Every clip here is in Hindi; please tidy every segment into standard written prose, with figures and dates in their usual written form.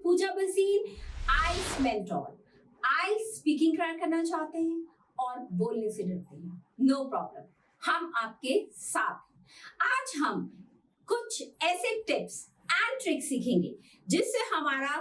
पूजा बसीन, आइल्स मेंटोर। आइल्स स्पीकिंग क्रैक करना चाहते हैं और बोलने से डरते हैं, नो प्रॉब्लम, हम आपके साथ हैं। आज हम कुछ ऐसे टिप्स एंड ट्रिक्स सीखेंगे जिससे हमारा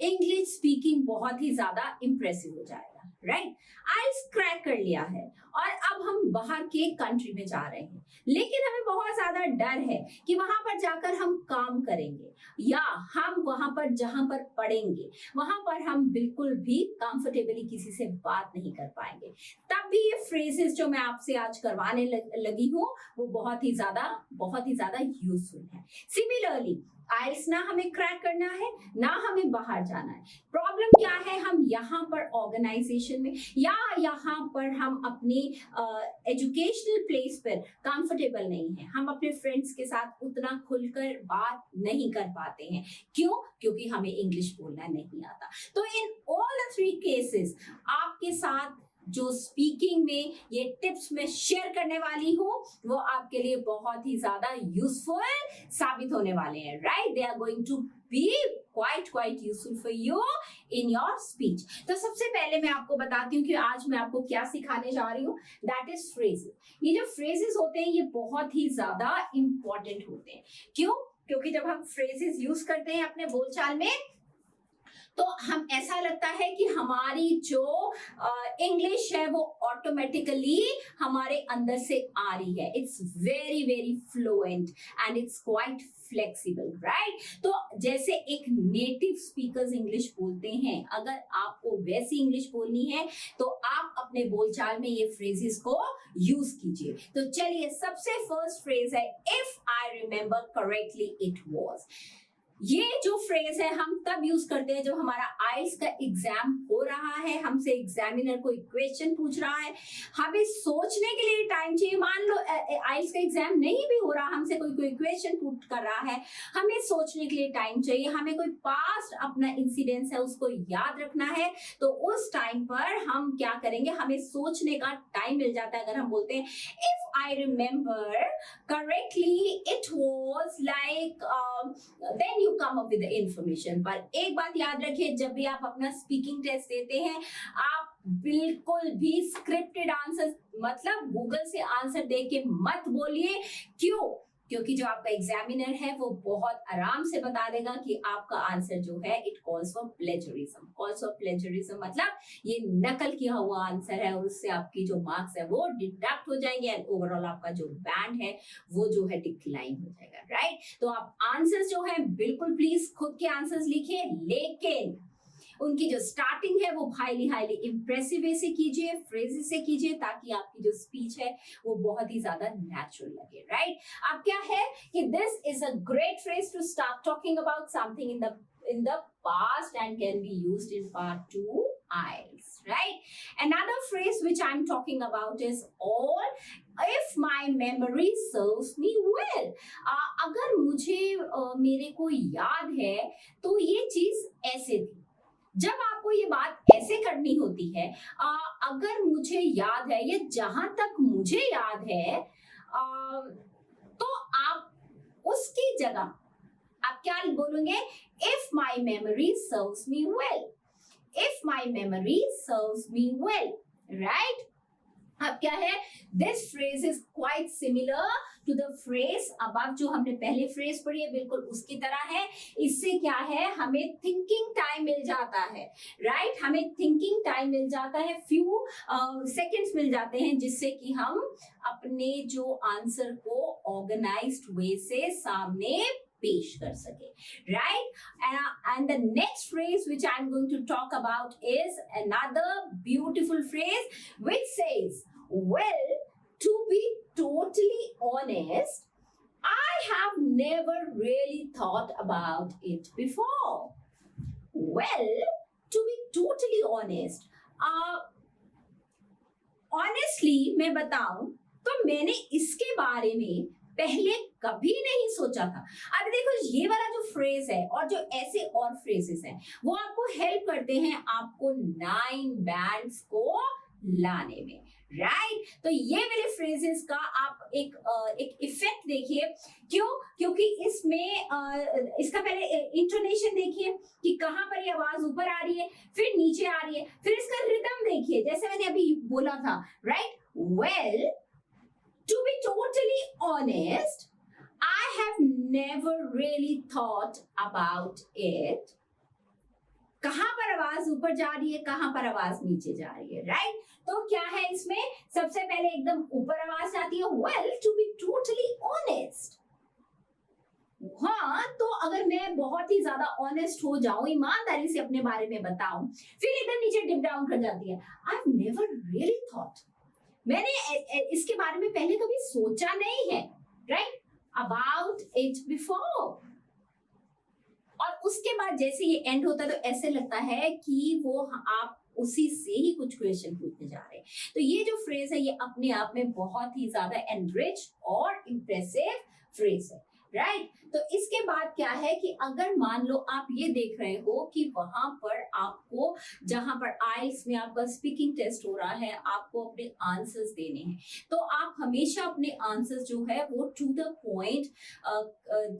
इंग्लिश स्पीकिंग बहुत ही ज्यादा इंप्रेसिव हो जाएगा, राइट? आइल्स क्रैक कर लिया है और अब हम बाहर के कंट्री में जा रहे हैं, लेकिन हमें बहुत ज्यादा डर है कि वहां पर जाकर हम काम करेंगे या हम वहां पर जहां पर पढ़ेंगे वहां पर हम बिल्कुल भी कंफर्टेबली किसी से बात नहीं कर पाएंगे। तब भी ये फ्रेजेस जो मैं आपसे आज करवाने लगी हूँ वो बहुत ही ज्यादा यूजफुल है। सिमिलरली आइल्स ना हमें क्रैक करना है ना हमें बाहर जाना है। प्रॉब्लम क्या है, हम यहाँ पर ऑर्गेनाइजेशन में या यहाँ पर हम अपनी एजुकेशनल प्लेस पर कंफर्टेबल नहीं है, हम अपने फ्रेंड्स के साथ उतना खुलकर बात नहीं कर पाते हैं। क्यों? क्योंकि हमें इंग्लिश बोलना नहीं आता। तो इन ऑल द 3 केसेस आपके साथ जो स्पीकिंग में ये टिप्स मैं शेयर करने वाली हूँ वो आपके लिए बहुत ही ज्यादा यूजफुल साबित होने वाले हैं, right? They are going to be quite useful for you in your speech. तो सबसे पहले मैं आपको बताती हूँ कि आज मैं आपको क्या सिखाने जा रही हूँ, दैट इज फ्रेजेस। ये जो फ्रेजेस होते हैं ये बहुत ही ज्यादा इंपॉर्टेंट होते हैं। क्यों? क्योंकि जब हम फ्रेजेस यूज करते हैं अपने बोलचाल में तो हम ऐसा लगता है कि हमारी जो इंग्लिश है वो ऑटोमेटिकली हमारे अंदर से आ रही है। It's very fluent and it's quite flexible, right? तो जैसे एक नेटिव स्पीकर्स इंग्लिश बोलते हैं, अगर आपको वैसी इंग्लिश बोलनी है तो आप अपने बोलचाल में ये फ्रेजेस को यूज कीजिए। तो चलिए, सबसे फर्स्ट फ्रेज है if I remember correctly it was. ये जो फ्रेज है हम तब यूज करते हैं जब हमारा आइल्स का एग्जाम हो रहा है, हमसे एग्जामिनर कोई क्वेश्चन पूछ रहा है, हमें सोचने के लिए टाइम चाहिए। मान लो आइल्स का एग्जाम नहीं भी हो रहा, हमसे कोई क्वेश्चन पुट कर रहा है, हमें सोचने के लिए टाइम चाहिए, हमें कोई पास्ट अपना इंसिडेंस है उसको याद रखना है, तो उस टाइम पर हम क्या करेंगे, हमें सोचने का टाइम मिल जाता है। अगर हम बोलते हैं if I remember correctly it was like, then you come up with information. पर एक बात याद रखिए, जब भी आप अपना स्पीकिंग टेस्ट देते हैं आप बिल्कुल भी स्क्रिप्टेड आंसर मतलब गूगल से आंसर दे के मत बोलिए। क्यों? क्योंकि जो आपका एग्जामिनर है वो बहुत आराम से बता देगा कि आपका आंसर जो है it calls for plagiarism. Calls for plagiarism मतलब ये नकल किया हुआ आंसर है और उससे आपकी जो मार्क्स है वो डिडक्ट हो जाएंगे एंड ओवरऑल आपका जो बैंड है वो जो है डिक्लाइन हो जाएगा, राइट? तो आप आंसर्स जो है बिल्कुल प्लीज खुद के आंसर्स लिखिए, लेकिन उनकी जो स्टार्टिंग है वो हाईली इंप्रेसिव वे से कीजिए, फ्रेजेस से कीजिए, ताकि आपकी जो स्पीच है वो बहुत ही ज्यादा नेचुरल लगे, राइट? अब क्या है कि this is a great phrase to start talking about something in the past and can be used in part 2 IELTS, right? Another phrase which I'm talking about is all if my memory serves me well. अगर मुझे मेरे को याद है तो ये चीज ऐसे थी। जब आपको ये बात ऐसे करनी होती है, अगर मुझे याद है, ये जहां तक मुझे याद है, तो आप उसकी जगह आप क्या बोलोगे? If my memory serves me well, if my memory serves me well, right? अब क्या है, this phrase is quite similar to the phrase above जो हमने पहले फ्रेज पढ़ी है, बिल्कुल उसकी तरह है। इससे क्या है, हमें थिंकिंग टाइम मिल जाता है, राइट? हमें थिंकिंग टाइम मिल जाता है, फ्यू सेकंड्स मिल जाते हैं, जिससे कि हम अपने जो आंसर को ऑर्गेनाइज्ड वे से सामने पेश कर सके, right? And the next phrase which I'm going to talk about is another beautiful phrase which says, well, to be totally honest, I have never really thought about it before. Well, to be totally honest, honestly मैं बताऊं तो मैंने इसके बारे में पहले कभी नहीं सोचा था। अब देखो, ये वाला जो फ्रेज है और जो ऐसे और फ्रेजेस हैं वो आपको हेल्प करते हैं आपको 9 बैंड्स को लाने में, राइट? तो ये मेरे फ्रेजेस का आप एक इफेक्ट देखिए। क्यों? क्योंकि इसमें इसका पहले इंटोनेशन देखिए कि कहाँ पर ये आवाज ऊपर आ रही है, फिर नीचे आ रही है, फिर इसका रिदम देखिए, जैसे मैंने अभी बोला था, right? Well, to be totally honest, I have never really thought about it. कहां पर आवाज ऊपर जा रही है, कहां पर आवाज नीचे जा रही है, राइट? तो क्या है इसमें, सबसे पहले एकदम ऊपर आवाज आती है, well to be totally honest. हाँ, तो अगर मैं बहुत ही ज्यादा ऑनेस्ट हो जाऊं, ईमानदारी से अपने बारे में बताऊं, फिर एकदम नीचे डिप डाउन कर जाती है। I have never really thought, मैंने इसके बारे में पहले कभी सोचा नहीं है, राइट, अबाउट इट बिफोर। और उसके बाद जैसे ये एंड होता है तो ऐसे लगता है कि वो आप उसी से ही कुछ क्वेश्चन पूछने जा रहे हैं। तो ये जो फ्रेज है ये अपने आप में बहुत ही ज्यादा एनरिच और इम्प्रेसिव फ्रेज है, राइट? तो इसके बाद क्या है कि अगर मान लो आप ये देख रहे हो कि वहां पर आपको, जहां पर आइल्स में आपका स्पीकिंग टेस्ट हो रहा है, आपको अपने आंसर्स देने हैं, तो आप हमेशा अपने आंसर्स जो है वो टू द पॉइंट,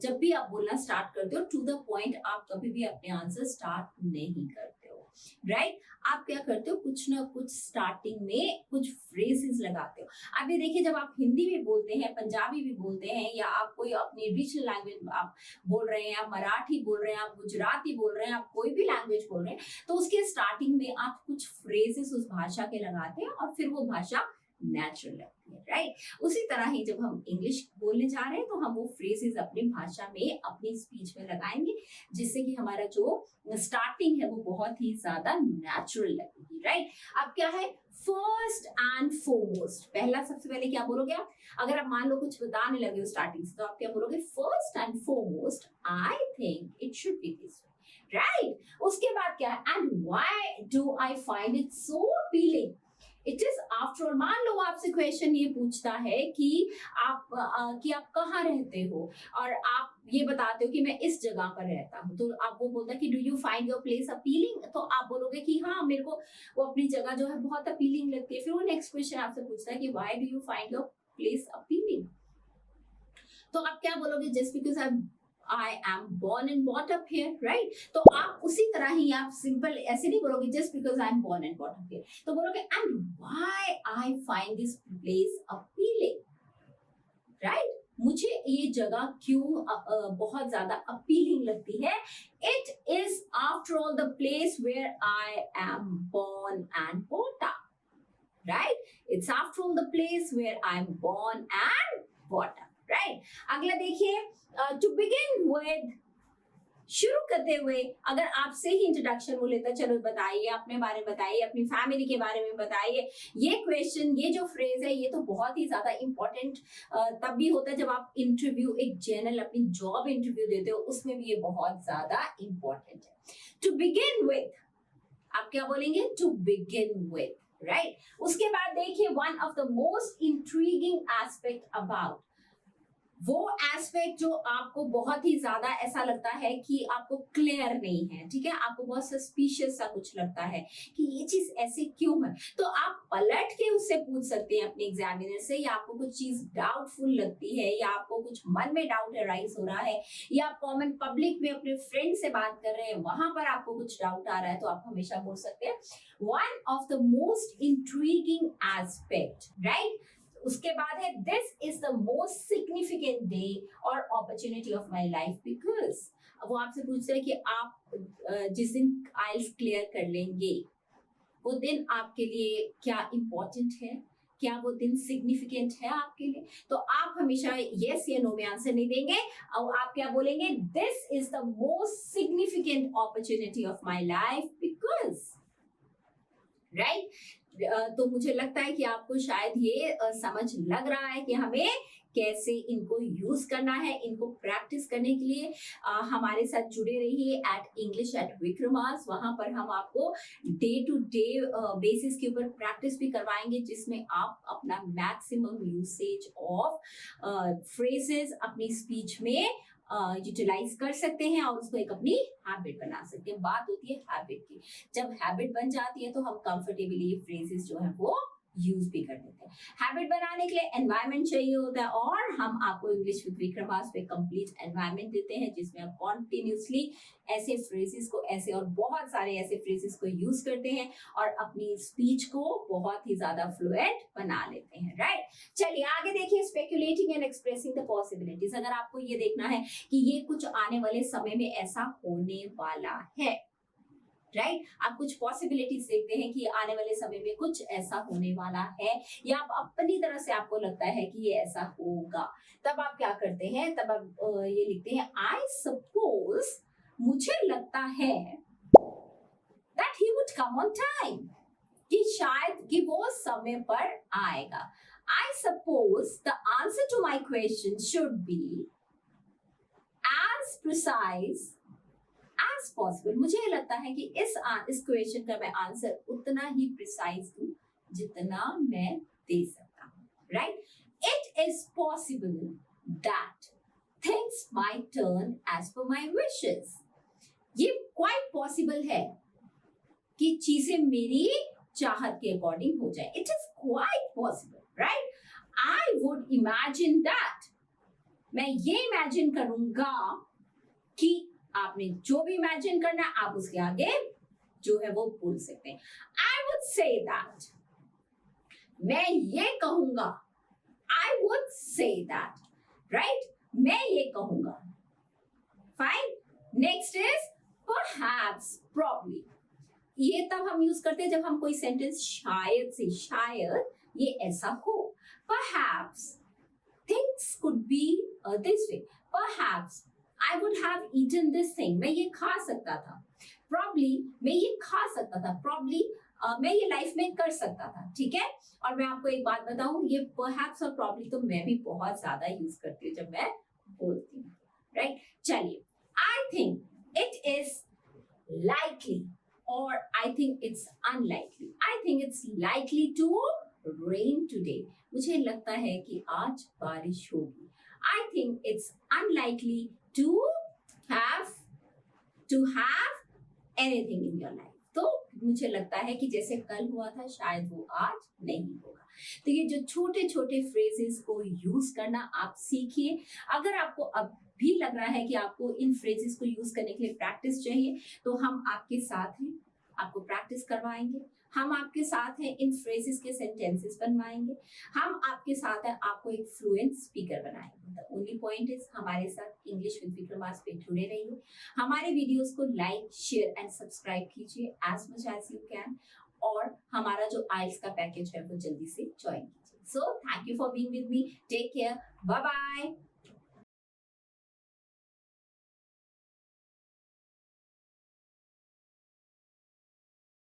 जब भी आप बोलना स्टार्ट करते हो, टू द पॉइंट आप कभी भी अपने आंसर स्टार्ट नहीं करते हो, राइट? आप क्या करते हो, कुछ ना कुछ स्टार्टिंग में कुछ फ्रेजेस लगाते हो। अभी देखिए, जब आप हिंदी भी बोलते हैं, पंजाबी भी बोलते हैं, या आप कोई अपनी रीजनल लैंग्वेज आप बोल रहे हैं, आप मराठी बोल रहे हैं, आप गुजराती बोल रहे हैं, आप कोई भी लैंग्वेज बोल रहे हैं, तो उसके स्टार्टिंग में आप कुछ फ्रेजेस उस भाषा के लगाते हैं और फिर वो भाषा नेचुरल लगती है, राइट? उसी तरह ही जब हम इंग्लिश बोलने जा रहे हैं तो हम वो फ्रेजेस अपनी भाषा में, अपनी स्पीच में लगाएंगे, जिससे कि हमारा जो स्टार्टिंग है वो बहुत ही ज्यादा नेचुरल लगेगी, राइट? अब क्या है, फर्स्ट एंड फोरमोस्ट, पहला सबसे पहले क्या बोलोगे आप? अगर आप मान लो कुछ बताने लगे हो स्टार्टिंग से, तो आप क्या बोलोगे? First and foremost I think it should be this, right? उसके बाद क्या है, and why do I find it so appealing? It is after all, मान लो आपसे क्वेश्चन ये पूछता है कि आप कहाँ रहते हो, और आप ये बताते हो कि मैं इस जगह पर रहता हूँ, तो आप वो बोलता है कि do you find your place appealing? तो आप बोलोगे कि हाँ, मेरे को वो अपनी जगह जो है बहुत अपीलिंग लगती है। फिर वो नेक्स्ट क्वेश्चन आपसे पूछता है कि why do you find your place appealing? तो आप क्या बोलोगे? Just because I am born and brought up here, right? तो आप उसी तरह ही आप सिंपल ऐसे नहीं बोलोगे just because I am born and brought up here, तो बोलोगे and why I find this place appealing, right? मुझे ये जगह क्यों बहुत ज्यादा अपीलिंग लगती है? It is after all the place where I am born and brought up, right? It's after all the place where I am born and brought up, right? अगला देखिए, टू बिगिन विद, शुरू करते हुए अगर आपसे ही इंट्रोडक्शन वो लेता, चलो बताइए अपने बारे में, बताइए अपनी फैमिली के बारे में बताइए। ये क्वेश्चन, ये जो फ्रेज है, ये तो बहुत ही ज्यादा इंपॉर्टेंट तब भी होता है जब आप इंटरव्यू, एक जनरल अपनी जॉब इंटरव्यू देते हो, उसमें भी ये बहुत ज्यादा इंपॉर्टेंट है। टू बिगिन विद, आप क्या बोलेंगे? To begin with, right? उसके बाद देखिए, one of the most intriguing aspect about, वो एस्पेक्ट जो आपको बहुत ही ज्यादा ऐसा लगता है कि आपको क्लियर नहीं है, ठीक है, आपको बहुत सस्पिशियस सा कुछ लगता है कि ये चीज ऐसे क्यों है, तो आप पलट के उससे पूछ सकते हैं अपने एग्जामिनर से, या आपको कुछ चीज डाउटफुल लगती है, या आपको कुछ मन में डाउट अराइज हो रहा है, या आप कॉमन पब्लिक में अपने फ्रेंड से बात कर रहे हैं, वहां पर आपको कुछ डाउट आ रहा है, तो आप हमेशा बोल सकते हैं one of the most intriguing aspect, right? उसके बाद है, this is the most significant day और opportunity of my life, because वो आपसे पूछते हैं कि आप जिस दिन आइल्स क्लियर कर लेंगे, वो दिन आपके लिए क्या इंपॉर्टेंट है, क्या वो दिन सिग्निफिकेंट है आपके लिए? तो आप हमेशा यस या नो में आंसर नहीं देंगे, और आप क्या बोलेंगे? This is the most significant opportunity of my life, because, right? तो मुझे लगता है कि आपको शायद ये समझ लग रहा है कि हमें कैसे इनको यूज करना है। इनको प्रैक्टिस करने के लिए हमारे साथ जुड़े रहिए एट इंग्लिश एट विक्रमास। वहां पर हम आपको डे टू डे बेसिस के ऊपर प्रैक्टिस भी करवाएंगे, जिसमें आप अपना मैक्सिमम यूसेज ऑफ फ्रेजेस अपनी स्पीच में यूटिलाइज कर सकते हैं और उसको एक अपनी हैबिट बना सकते हैं। बात होती है हैबिट की, जब हैबिट बन जाती है तो हम कंफर्टेबली फ्रेजेस जो है वो यूज भी कर लेते हैं। हैबिट बनाने के लिए एनवायरनमेंट चाहिए होता है और हम आपको इंग्लिश विद विक्रमास पे कंप्लीट एनवायरनमेंट देते हैं जिसमें आप कॉन्टिन्यूसली ऐसे फ्रेजेस को, ऐसे और बहुत सारे ऐसे फ्रेजेस को यूज करते हैं और अपनी स्पीच को बहुत ही ज्यादा फ्लुएंट बना लेते हैं, राइट। चलिए आगे देखिए, speculating and expressing the possibilities. अगर आपको ये देखना है कि ये कुछ आने वाले समय में ऐसा होने वाला है, राइट, आप कुछ पॉसिबिलिटीज देखते हैं कि आने वाले समय में कुछ ऐसा होने वाला है या आप अपनी तरह से आपको लगता है कि ये ऐसा होगा, तब आप क्या करते हैं, तब आप ये लिखते हैं आई सपोज, मुझे लगता है that he would come on time, कि शायद कि वो समय पर आएगा। I suppose the answer to my question should be as precise as possible। मुझे लगता है कि इस क्वेश्चन का मैं आंसर उतना ही प्रिसाइज दूं जितना मैं दे सकता हूं, right. It is possible that things might turn as per my wishes. ये क्वाइट पॉसिबल है कि चीजें मेरी चाहत के अकॉर्डिंग हो जाए। It is quite possible, right. I would imagine that, मैं ये इमेजिन करूंगा कि आपने जो भी इमेजिन करना है आप उसके आगे जो है वो बोल सकते हैं। आई वुड से दैट, मैं ये कहूंगा, I would say that, right, मैं ये कहूंगा। Fine, next is perhaps, probably. ये तब हम यूज करते हैं जब हम कोई सेंटेंस शायद से, शायद ये ऐसा हो। Perhaps things could be this way, perhaps I would have eaten this thing, मैं ये खा सकता था। Probably मैं ये खा सकता था। Probably मैं ये लाइफ में कर सकता था, ठीक है। और मैं आपको एक बात बताऊं, ये perhaps और probably तो मैं भी बहुत ज्यादा यूज करती हूँ जब मैं बोलती हूँ, राइट। चलिए, I think it is likely or I think it's unlikely. I think it's likely to rain today. मुझे लगता है कि आज बारिश होगी। I think it's unlikely to have anything in your life. तो मुझे लगता है कि जैसे कल हुआ था शायद वो आज नहीं होगा। तो ये जो छोटे छोटे फ्रेजेस को यूज करना आप सीखिए। अगर आपको अब भी लग रहा है कि आपको इन फ्रेजेस को यूज करने के लिए प्रैक्टिस चाहिए तो हम आपके साथ हैं, आपको प्रैक्टिस करवाएंगे। हम आपके साथ हैं, इन फ्रेजेस के सेंटेंसेस बनवाएंगे। हम आपके साथ हैं, आपको एक फ्लुएंट स्पीकर बनाएंगे। द ओनली पॉइंट इज हमारे साथ इंग्लिश विद विक्रमास पे जुड़े रहिए। हमारे वीडियोस को लाइक, शेयर एंड सब्सक्राइब कीजिए as much as you can. और हमारा जो आइल्स का पैकेज है वो जल्दी से ज्वाइन कीजिए। So thank you for being with me, take care, bye bye.